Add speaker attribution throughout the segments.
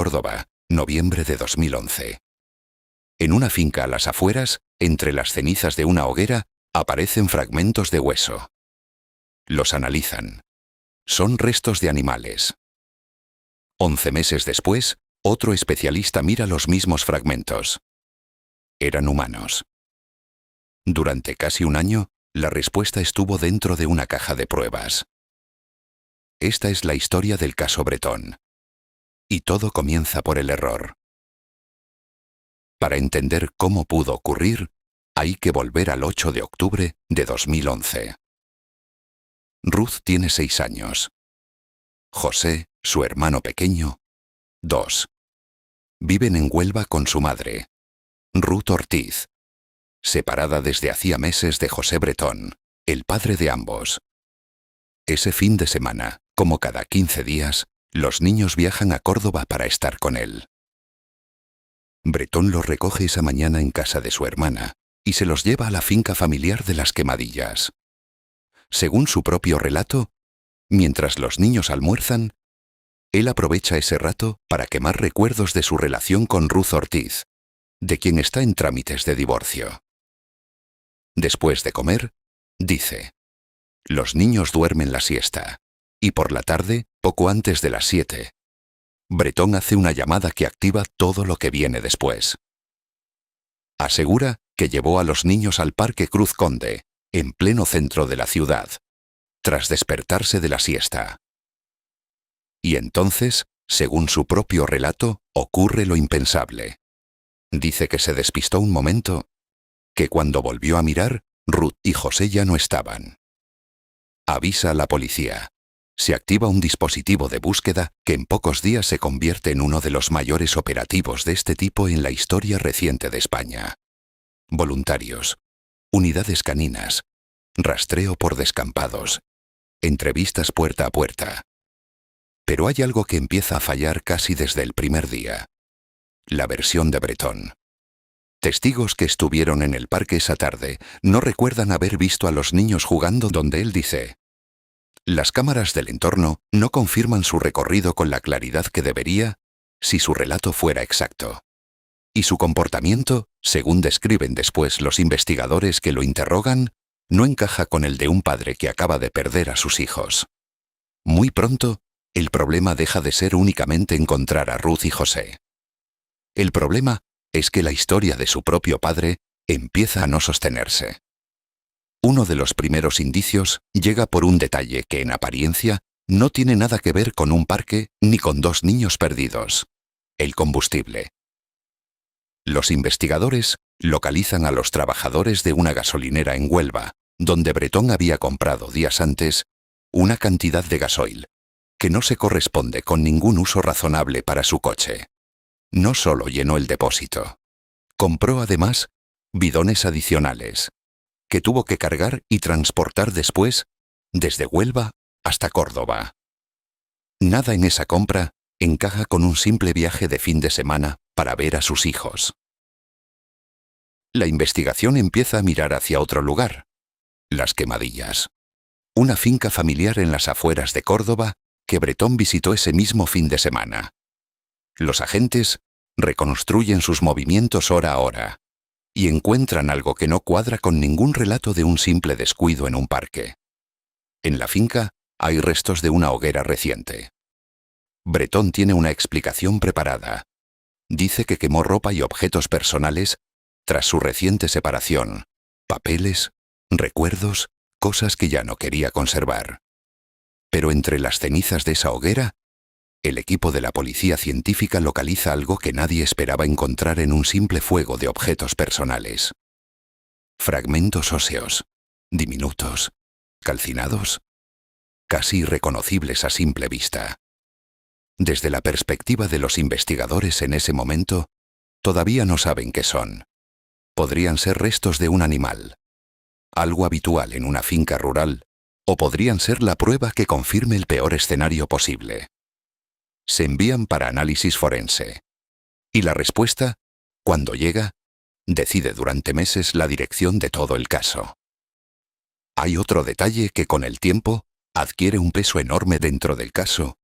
Speaker 1: Córdoba, noviembre de 2011. En una finca a las afueras, entre las cenizas de una hoguera, aparecen fragmentos de hueso. Los analizan. Son restos de animales. 11 meses después, otro especialista mira los mismos fragmentos. Eran humanos. Durante casi un año, la respuesta estuvo dentro de una caja de pruebas. Esta es la historia del caso Bretón. Y todo comienza por el error. Para entender cómo pudo ocurrir, hay que volver al 8 de octubre de 2011. Ruth tiene 6 años. José, su hermano pequeño, 2. Viven en Huelva con su madre, Ruth Ortiz, separada desde hacía meses de José Bretón, el padre de ambos. Ese fin de semana, como cada 15 días, los niños viajan a Córdoba para estar con él. Bretón los recoge esa mañana en casa de su hermana y se los lleva a la finca familiar de Las Quemadillas. Según su propio relato, mientras los niños almuerzan, él aprovecha ese rato para quemar recuerdos de su relación con Ruth Ortiz, de quien está en trámites de divorcio. Después de comer, dice: los niños duermen la siesta, y por la tarde, poco antes de las 7, Bretón hace una llamada que activa todo lo que viene después. Asegura que llevó a los niños al Parque Cruz Conde, en pleno centro de la ciudad, tras despertarse de la siesta. Y entonces, según su propio relato, ocurre lo impensable. Dice que se despistó un momento, que cuando volvió a mirar, Ruth y José ya no estaban. Avisa a la policía. Se activa un dispositivo de búsqueda que en pocos días se convierte en uno de los mayores operativos de este tipo en la historia reciente de España. Voluntarios, unidades caninas, rastreo por descampados, entrevistas puerta a puerta. Pero hay algo que empieza a fallar casi desde el primer día. La versión de Bretón. Testigos que estuvieron en el parque esa tarde no recuerdan haber visto a los niños jugando donde él dice. Las cámaras del entorno no confirman su recorrido con la claridad que debería si su relato fuera exacto. Y su comportamiento, según describen después los investigadores que lo interrogan, no encaja con el de un padre que acaba de perder a sus hijos. Muy pronto, el problema deja de ser únicamente encontrar a Ruth y José. El problema es que la historia de su propio padre empieza a no sostenerse. Uno de los primeros indicios llega por un detalle que en apariencia no tiene nada que ver con un parque ni con 2 niños perdidos: el combustible. Los investigadores localizan a los trabajadores de una gasolinera en Huelva, donde Bretón había comprado días antes una cantidad de gasoil que no se corresponde con ningún uso razonable para su coche. No solo llenó el depósito, compró además bidones adicionales, que tuvo que cargar y transportar después desde Huelva hasta Córdoba. Nada en esa compra encaja con un simple viaje de fin de semana para ver a sus hijos. La investigación empieza a mirar hacia otro lugar: Las Quemadillas, una finca familiar en las afueras de Córdoba que Bretón visitó ese mismo fin de semana. Los agentes reconstruyen sus movimientos hora a hora y encuentran algo que no cuadra con ningún relato de un simple descuido en un parque. En la finca hay restos de una hoguera reciente. Bretón tiene una explicación preparada. Dice que quemó ropa y objetos personales tras su reciente separación, papeles, recuerdos, cosas que ya no quería conservar. Pero entre las cenizas de esa hoguera, el equipo de la policía científica localiza algo que nadie esperaba encontrar en un simple fuego de objetos personales. Fragmentos óseos, diminutos, calcinados, casi irreconocibles a simple vista. Desde la perspectiva de los investigadores en ese momento, todavía no saben qué son. Podrían ser restos de un animal, algo habitual en una finca rural, o podrían ser la prueba que confirme el peor escenario posible. Se envían para análisis forense. Y la respuesta, cuando llega, decide durante meses la dirección de todo el caso. Hay otro detalle que con el tiempo adquiere un peso enorme dentro del caso.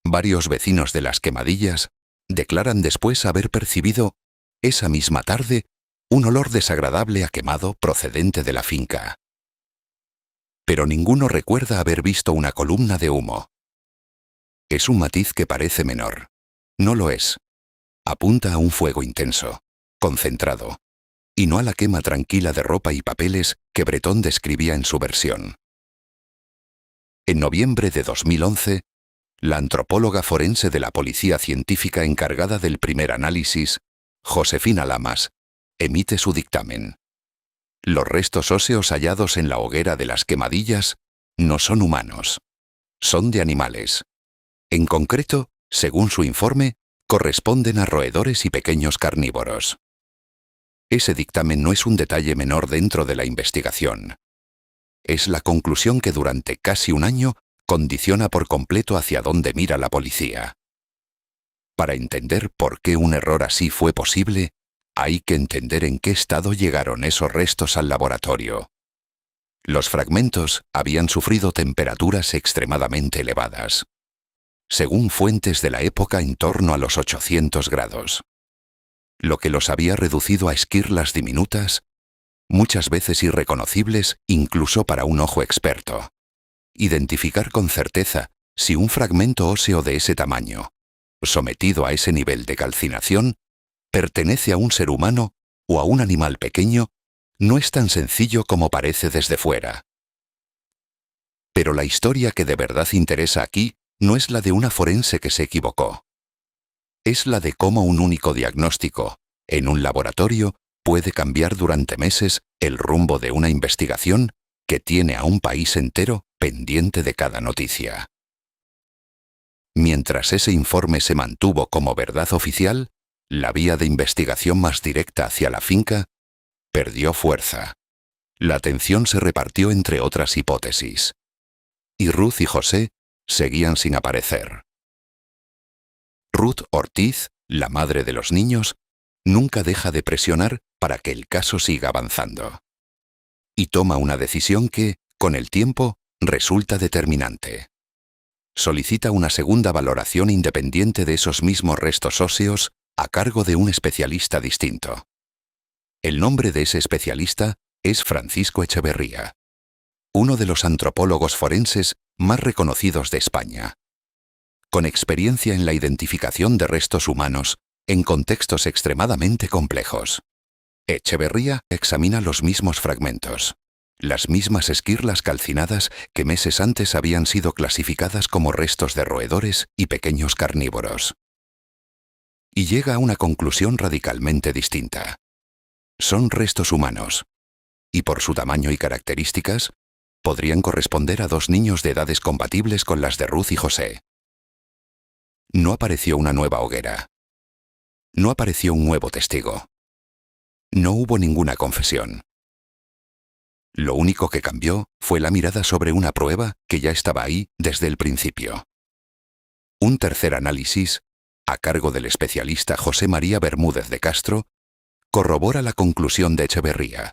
Speaker 1: Varios vecinos de Las Quemadillas declaran después haber percibido, esa misma tarde, un olor desagradable a quemado procedente de la finca. Pero ninguno recuerda haber visto una columna de humo. Es un matiz que parece menor. No lo es. Apunta a un fuego intenso, concentrado, y no a la quema tranquila de ropa y papeles que Breton describía en su versión. En noviembre de 2011, la antropóloga forense de la Policía Científica encargada del primer análisis, Josefina Lamas, emite su dictamen. Los restos óseos hallados en la hoguera de las Quemadillas no son humanos, son de animales. En concreto, según su informe, corresponden a roedores y pequeños carnívoros. Ese dictamen no es un detalle menor dentro de la investigación. Es la conclusión que durante casi un año condiciona por completo hacia dónde mira la policía. Para entender por qué un error así fue posible, hay que entender en qué estado llegaron esos restos al laboratorio. Los fragmentos habían sufrido temperaturas extremadamente elevadas. Según fuentes de la época, en torno a los 800 grados. Lo que los había reducido a esquirlas diminutas, muchas veces irreconocibles incluso para un ojo experto. Identificar con certeza si un fragmento óseo de ese tamaño, sometido a ese nivel de calcinación, pertenece a un ser humano o a un animal pequeño, no es tan sencillo como parece desde fuera. Pero la historia que de verdad interesa aquí no es la de una forense que se equivocó. Es la de cómo un único diagnóstico, en un laboratorio, puede cambiar durante meses el rumbo de una investigación que tiene a un país entero pendiente de cada noticia. Mientras ese informe se mantuvo como verdad oficial, la vía de investigación más directa hacia la finca perdió fuerza. La atención se repartió entre otras hipótesis. Y Ruth y José seguían sin aparecer. Ruth Ortiz, la madre de los niños, nunca deja de presionar para que el caso siga avanzando. Y toma una decisión que, con el tiempo, resulta determinante. Solicita una segunda valoración independiente de esos mismos restos óseos a cargo de un especialista distinto. El nombre de ese especialista es Francisco Echeverría, uno de los antropólogos forenses más reconocidos de España. Con experiencia en la identificación de restos humanos en contextos extremadamente complejos. Echeverría examina los mismos fragmentos, las mismas esquirlas calcinadas que meses antes habían sido clasificadas como restos de roedores y pequeños carnívoros. Y llega a una conclusión radicalmente distinta. Son restos humanos, y por su tamaño y características, podrían corresponder a dos niños de edades compatibles con las de Ruth y José. No apareció una nueva hoguera. No apareció un nuevo testigo. No hubo ninguna confesión. Lo único que cambió fue la mirada sobre una prueba que ya estaba ahí desde el principio. Un tercer análisis, a cargo del especialista José María Bermúdez de Castro, corrobora la conclusión de Echeverría.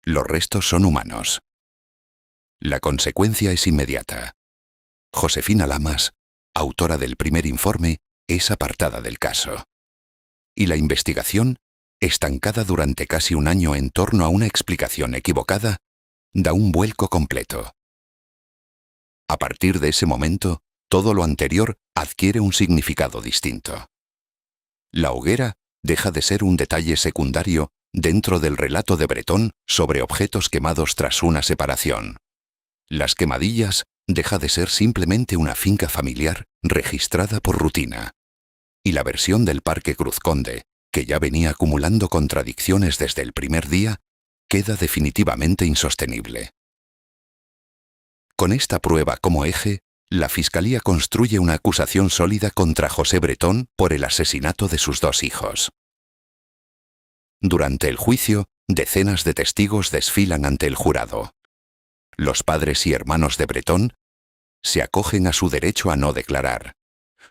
Speaker 1: Los restos son humanos. La consecuencia es inmediata. Josefina Lamas, autora del primer informe, es apartada del caso. Y la investigación, estancada durante casi un año en torno a una explicación equivocada, da un vuelco completo. A partir de ese momento, todo lo anterior adquiere un significado distinto. La hoguera deja de ser un detalle secundario dentro del relato de Breton sobre objetos quemados tras una separación. Las Quemadillas deja de ser simplemente una finca familiar registrada por rutina. Y la versión del Parque Cruzconde, que ya venía acumulando contradicciones desde el primer día, queda definitivamente insostenible. Con esta prueba como eje, la Fiscalía construye una acusación sólida contra José Breton por el asesinato de sus dos hijos. Durante el juicio, decenas de testigos desfilan ante el jurado. Los padres y hermanos de Breton se acogen a su derecho a no declarar.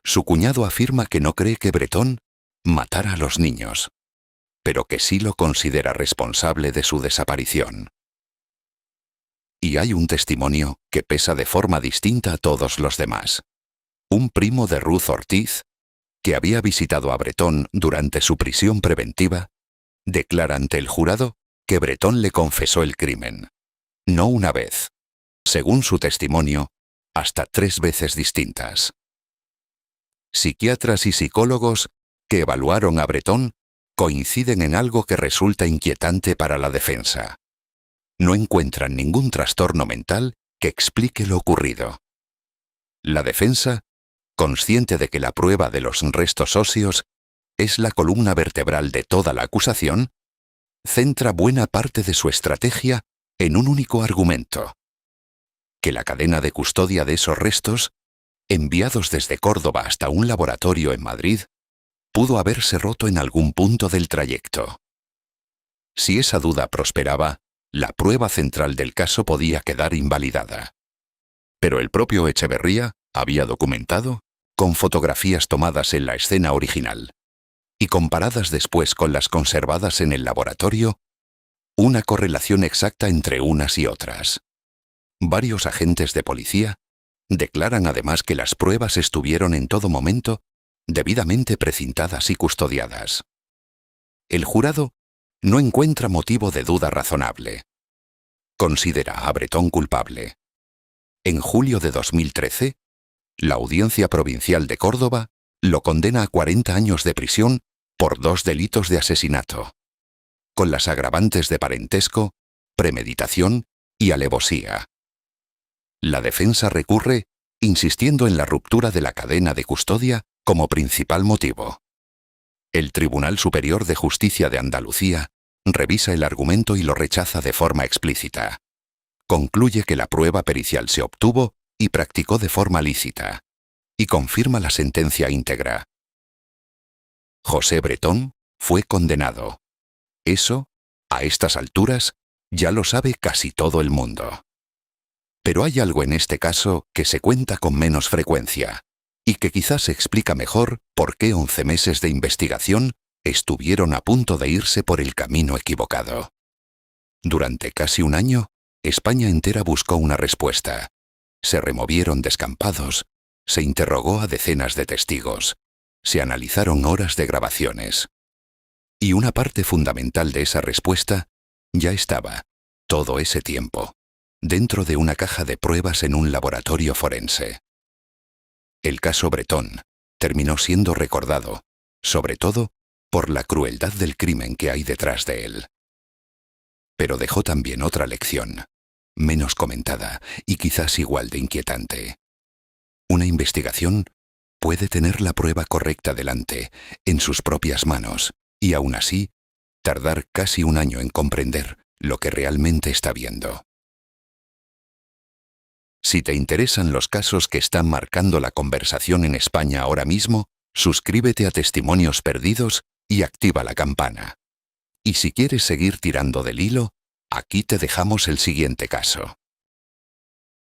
Speaker 1: Su cuñado afirma que no cree que Breton matara a los niños, pero que sí lo considera responsable de su desaparición. Y hay un testimonio que pesa de forma distinta a todos los demás. Un primo de Ruth Ortiz, que había visitado a Bretón durante su prisión preventiva, declara ante el jurado que Bretón le confesó el crimen. No una vez. Según su testimonio, hasta 3 veces distintas. Psiquiatras y psicólogos que evaluaron a Bretón coinciden en algo que resulta inquietante para la defensa. No encuentran ningún trastorno mental que explique lo ocurrido. La defensa, consciente de que la prueba de los restos óseos es la columna vertebral de toda la acusación, centra buena parte de su estrategia en un único argumento: que la cadena de custodia de esos restos, enviados desde Córdoba hasta un laboratorio en Madrid, pudo haberse roto en algún punto del trayecto. Si esa duda prosperaba, la prueba central del caso podía quedar invalidada. Pero el propio Echeverría había documentado, con fotografías tomadas en la escena original y comparadas después con las conservadas en el laboratorio, una correlación exacta entre unas y otras. Varios agentes de policía declaran además que las pruebas estuvieron en todo momento debidamente precintadas y custodiadas. El jurado no encuentra motivo de duda razonable. Considera a Bretón culpable. En julio de 2013, la Audiencia Provincial de Córdoba lo condena a 40 años de prisión por 2 delitos de asesinato, con las agravantes de parentesco, premeditación y alevosía. La defensa recurre, insistiendo en la ruptura de la cadena de custodia como principal motivo. El Tribunal Superior de Justicia de Andalucía revisa el argumento y lo rechaza de forma explícita. Concluye que la prueba pericial se obtuvo y practicó de forma lícita, y confirma la sentencia íntegra. José Bretón fue condenado. Eso, a estas alturas, ya lo sabe casi todo el mundo. Pero hay algo en este caso que se cuenta con menos frecuencia, y que quizás explica mejor por qué 11 meses de investigación estuvieron a punto de irse por el camino equivocado. Durante casi un año, España entera buscó una respuesta. Se removieron descampados, se interrogó a decenas de testigos, se analizaron horas de grabaciones. Y una parte fundamental de esa respuesta ya estaba, todo ese tiempo, dentro de una caja de pruebas en un laboratorio forense. El caso Bretón terminó siendo recordado, sobre todo, por la crueldad del crimen que hay detrás de él. Pero dejó también otra lección, menos comentada y quizás igual de inquietante. Una investigación puede tener la prueba correcta delante, en sus propias manos, y aún así, tardar casi un año en comprender lo que realmente está viendo. Si te interesan los casos que están marcando la conversación en España ahora mismo, suscríbete a Testimonios Perdidos y activa la campana. Y si quieres seguir tirando del hilo, aquí te dejamos el siguiente caso.